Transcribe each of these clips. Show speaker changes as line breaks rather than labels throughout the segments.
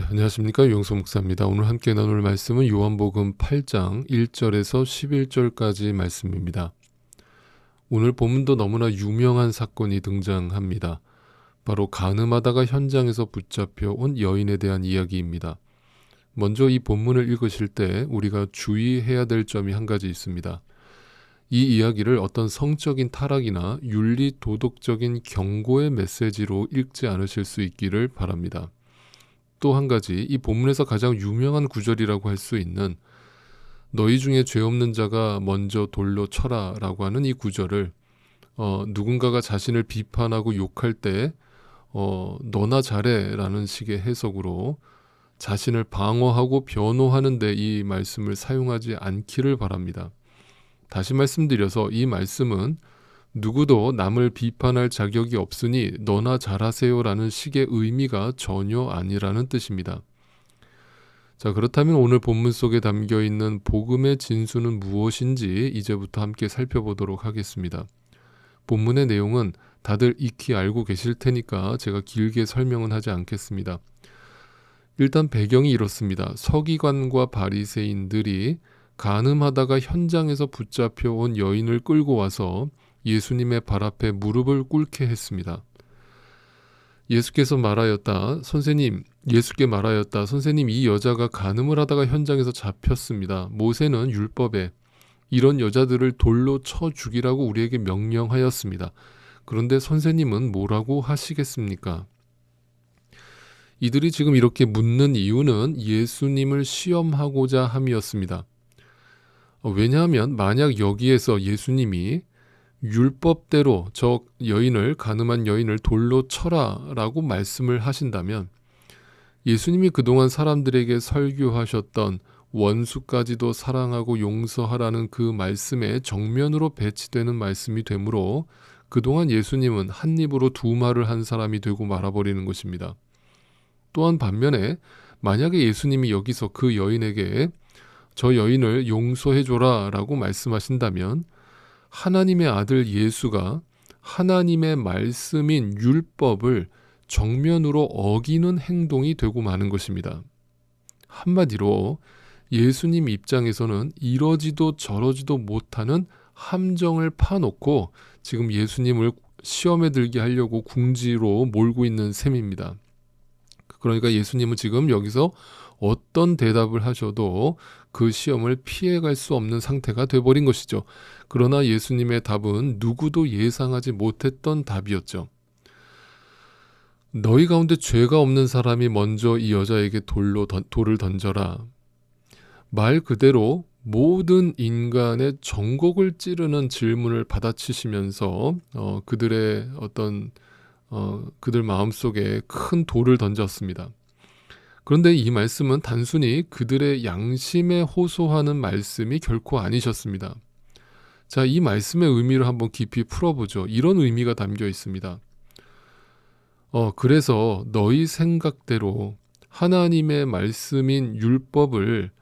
안녕하십니까. 유영수 목사입니다. 오늘 함께 나눌 말씀은 요한복음 8장 1절에서 11절까지 말씀입니다. 오늘 본문도 너무나 유명한 사건이 등장합니다. 바로 간음하다가 현장에서 붙잡혀 온 여인에 대한 이야기입니다. 먼저 이 본문을 읽으실 때 우리가 주의해야 될 점이 한 가지 있습니다. 이 이야기를 어떤 성적인 타락이나 윤리 도덕적인 경고의 메시지로 읽지 않으실 수 있기를 바랍니다. 또 한 가지, 이 본문에서 가장 유명한 구절이라고 할 수 있는 너희 중에 죄 없는 자가 먼저 돌로 쳐라 라고 하는 이 구절을 누군가가 자신을 비판하고 욕할 때 너나 잘해 라는 식의 해석으로 자신을 방어하고 변호하는데 이 말씀을 사용하지 않기를 바랍니다. 다시 말씀드려서 이 말씀은 누구도 남을 비판할 자격이 없으니 너나 잘하세요 라는 식의 의미가 전혀 아니라는 뜻입니다. 자, 그렇다면 오늘 본문 속에 담겨있는 복음의 진수는 무엇인지 이제부터 함께 살펴보도록 하겠습니다. 본문의 내용은 다들 익히 알고 계실 테니까 제가 길게 설명은 하지 않겠습니다. 일단 배경이 이렇습니다. 서기관과 바리새인들이 간음하다가 현장에서 붙잡혀 온 여인을 끌고 와서 예수님의 발 앞에 무릎을 꿇게 했습니다. 예수께 말하였다. 선생님, 이 여자가 간음을 하다가 현장에서 잡혔습니다. 모세는 율법에 이런 여자들을 돌로 쳐 죽이라고 우리에게 명령하였습니다. 그런데 선생님은 뭐라고 하시겠습니까? 이들이 지금 이렇게 묻는 이유는 예수님을 시험하고자 함이었습니다. 왜냐하면 만약 여기에서 예수님이 율법대로 저 간음한 여인을 돌로 쳐라 라고 말씀을 하신다면 예수님이 그동안 사람들에게 설교하셨던 원수까지도 사랑하고 용서하라는 그 말씀에 정면으로 배치되는 말씀이 되므로 그동안 예수님은 한 입으로 두 말을 한 사람이 되고 말아버리는 것입니다. 또한 반면에 만약에 예수님이 여기서 그 여인에게 저 여인을 용서해줘라 라고 말씀하신다면 하나님의 아들 예수가 하나님의 말씀인 율법을 정면으로 어기는 행동이 되고 마는 것입니다. 한마디로 예수님 입장에서는 이러지도 저러지도 못하는 함정을 파놓고 지금 예수님을 시험에 들게 하려고 궁지로 몰고 있는 셈입니다. 그러니까 예수님은 지금 여기서 어떤 대답을 하셔도 그 시험을 피해갈 수 없는 상태가 돼버린 것이죠. 그러나 예수님의 답은 누구도 예상하지 못했던 답이었죠. 너희 가운데 죄가 없는 사람이 먼저 이 여자에게 돌을 던져라. 말 그대로 모든 인간의 전곡을 찌르는 질문을 받아치시면서 그들의 그들 마음속에 큰 돌을 던졌습니다. 그런데 이 말씀은 단순히 그들의 양심에 호소하는 말씀이 결코 아니셨습니다. 자, 이 말씀의 의미를 한번 깊이 풀어보죠. 이런 의미가 담겨 있습니다. 그래서 너희 생각대로 하나님의 말씀인 율법을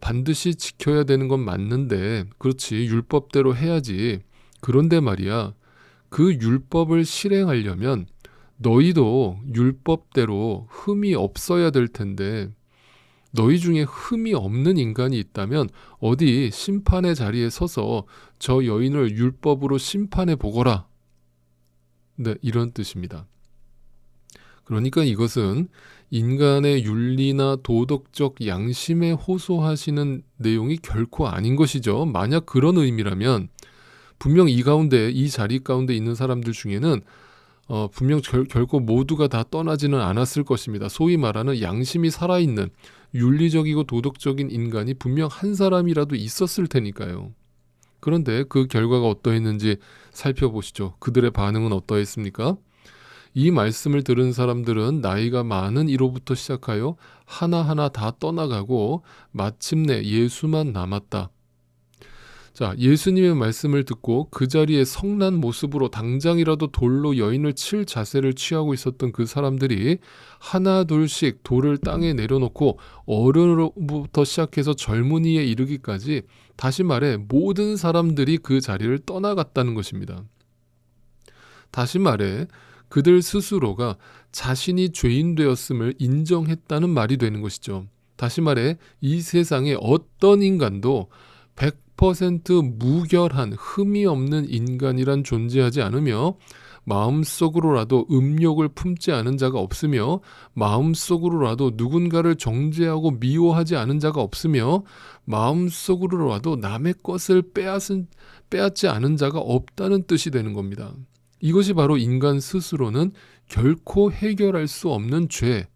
반드시 지켜야 되는 건 맞는데, 그렇지, 율법대로 해야지. 그런데 말이야, 그 율법을 실행하려면 너희도 율법대로 흠이 없어야 될 텐데 너희 중에 흠이 없는 인간이 있다면 어디 심판의 자리에 서서 저 여인을 율법으로 심판해 보거라. 네, 이런 뜻입니다. 그러니까 이것은 인간의 윤리나 도덕적 양심에 호소하시는 내용이 결코 아닌 것이죠. 만약 그런 의미라면 분명 이 자리 가운데 있는 사람들 중에는 분명 결코 모두가 다 떠나지는 않았을 것입니다. 소위 말하는 양심이 살아있는 윤리적이고 도덕적인 인간이 분명 한 사람이라도 있었을 테니까요. 그런데 그 결과가 어떠했는지 살펴보시죠. 그들의 반응은 어떠했습니까? 이 말씀을 들은 사람들은 나이가 많은 이로부터 시작하여 하나하나 다 떠나가고 마침내 예수만 남았다. 자, 예수님의 말씀을 듣고 그 자리에 성난 모습으로 당장이라도 돌로 여인을 칠 자세를 취하고 있었던 그 사람들이 하나 둘씩 돌을 땅에 내려놓고 어른으로부터 시작해서 젊은이에 이르기까지, 다시 말해 모든 사람들이 그 자리를 떠나갔다는 것입니다. 다시 말해 그들 스스로가 자신이 죄인 되었음을 인정했다는 말이 되는 것이죠. 다시 말해 이 세상에 어떤 인간도 100% 무결한 흠이 없는 인간이란 존재하지 않으며 마음속으로라도 음욕을 품지 않은 자가 없으며 마음속으로라도 누군가를 정죄하고 미워하지 않은 자가 없으며 마음속으로라도 남의 것을 빼앗지 않은 자가 없다는 뜻이 되는 겁니다. 이것이 바로 인간 스스로는 결코 해결할 수 없는 죄.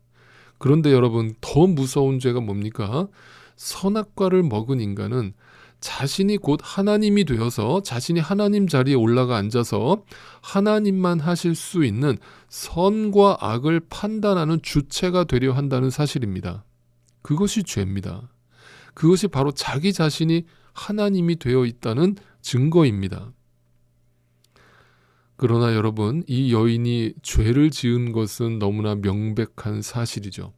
그런데 여러분, 더 무서운 죄가 뭡니까? 선악과를 먹은 인간은 자신이 곧 하나님이 되어서 자신이 하나님 자리에 올라가 앉아서 하나님만 하실 수 있는 선과 악을 판단하는 주체가 되려 한다는 사실입니다. 그것이 죄입니다. 그것이 바로 자기 자신이 하나님이 되어 있다는 증거입니다. 그러나 여러분, 이 여인이 죄를 지은 것은 너무나 명백한 사실이죠.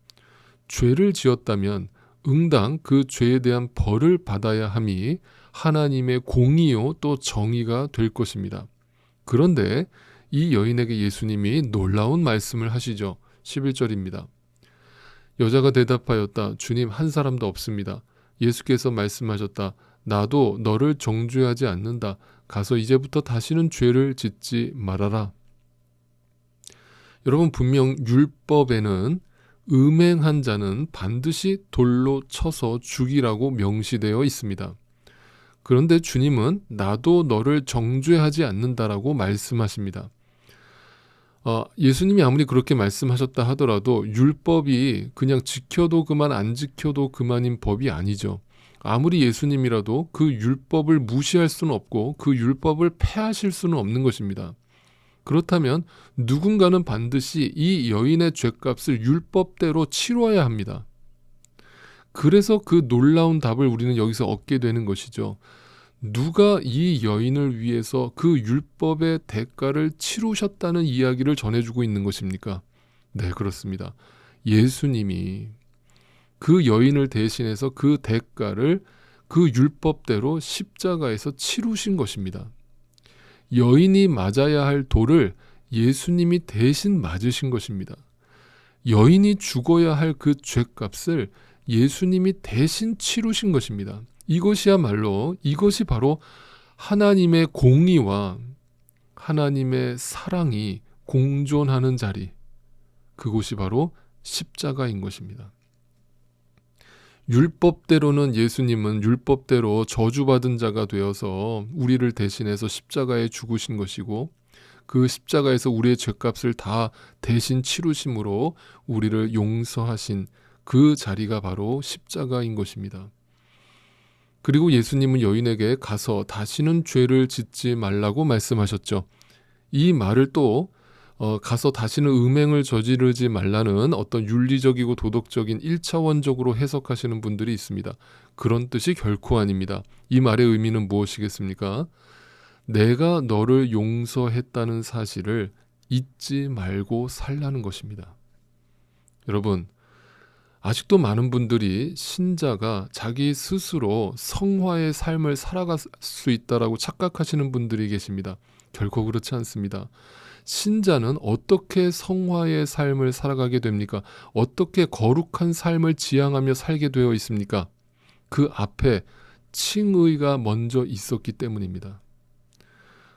죄를 지었다면 응당 그 죄에 대한 벌을 받아야 함이 하나님의 공의요 또 정의가 될 것입니다. 그런데 이 여인에게 예수님이 놀라운 말씀을 하시죠. 11절입니다. 여자가 대답하였다. 주님, 한 사람도 없습니다. 예수께서 말씀하셨다. 나도 너를 정죄하지 않는다. 가서 이제부터 다시는 죄를 짓지 말아라. 여러분, 분명 율법에는 음행한 자는 반드시 돌로 쳐서 죽이라고 명시되어 있습니다. 그런데 주님은 나도 너를 정죄하지 않는다라고 말씀하십니다. 예수님이 아무리 그렇게 말씀하셨다 하더라도 율법이 그냥 지켜도 그만 안 지켜도 그만인 법이 아니죠. 아무리 예수님이라도 그 율법을 무시할 수는 없고 그 율법을 폐하실 수는 없는 것입니다. 그렇다면 누군가는 반드시 이 여인의 죄값을 율법대로 치러야 합니다. 그래서 그 놀라운 답을 우리는 여기서 얻게 되는 것이죠. 누가 이 여인을 위해서 그 율법의 대가를 치르셨다는 이야기를 전해주고 있는 것입니까? 네, 그렇습니다. 예수님이 그 여인을 대신해서 그 대가를 그 율법대로 십자가에서 치르신 것입니다. 여인이 맞아야 할 돌을 예수님이 대신 맞으신 것입니다. 여인이 죽어야 할 그 죄값을 예수님이 대신 치르신 것입니다. 이것이 바로 하나님의 공의와 하나님의 사랑이 공존하는 자리, 그곳이 바로 십자가인 것입니다. 율법대로는 예수님은 율법대로 저주받은 자가 되어서 우리를 대신해서 십자가에 죽으신 것이고 그 십자가에서 우리의 죄값을 다 대신 치르심으로 우리를 용서하신 그 자리가 바로 십자가인 것입니다. 그리고 예수님은 여인에게 가서 다시는 죄를 짓지 말라고 말씀하셨죠. 이 말을 또 가서 다시는 음행을 저지르지 말라는 어떤 윤리적이고 도덕적인 1차원적으로 해석하시는 분들이 있습니다. 그런 뜻이 결코 아닙니다. 이 말의 의미는 무엇이겠습니까? 내가 너를 용서했다는 사실을 잊지 말고 살라는 것입니다. 여러분, 아직도 많은 분들이 신자가 자기 스스로 성화의 삶을 살아갈 수 있다라고 착각하시는 분들이 계십니다. 결코 그렇지 않습니다. 신자는 어떻게 성화의 삶을 살아가게 됩니까? 어떻게 거룩한 삶을 지향하며 살게 되어 있습니까? 그 앞에 칭의가 먼저 있었기 때문입니다.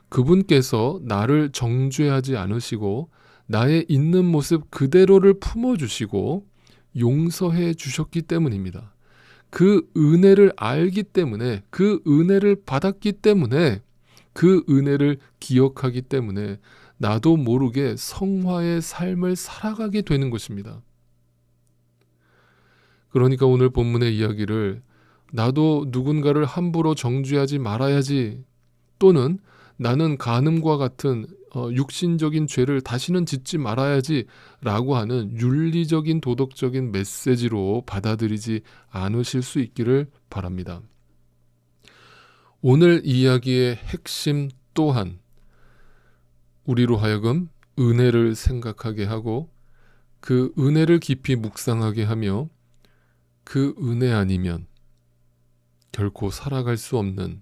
그분께서 나를 정죄하지 않으시고 나의 있는 모습 그대로를 품어주시고 용서해 주셨기 때문입니다. 그 은혜를 알기 때문에, 그 은혜를 받았기 때문에, 그 은혜를 기억하기 때문에 나도 모르게 성화의 삶을 살아가게 되는 것입니다. 그러니까 오늘 본문의 이야기를 나도 누군가를 함부로 정죄하지 말아야지, 또는 나는 간음과 같은 육신적인 죄를 다시는 짓지 말아야지 라고 하는 윤리적인 도덕적인 메시지로 받아들이지 않으실 수 있기를 바랍니다. 오늘 이야기의 핵심 또한 우리로 하여금 은혜를 생각하게 하고 그 은혜를 깊이 묵상하게 하며 그 은혜 아니면 결코 살아갈 수 없는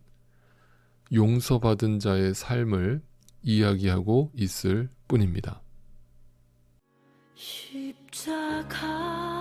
용서받은 자의 삶을 이야기하고 있을 뿐입니다.
십자가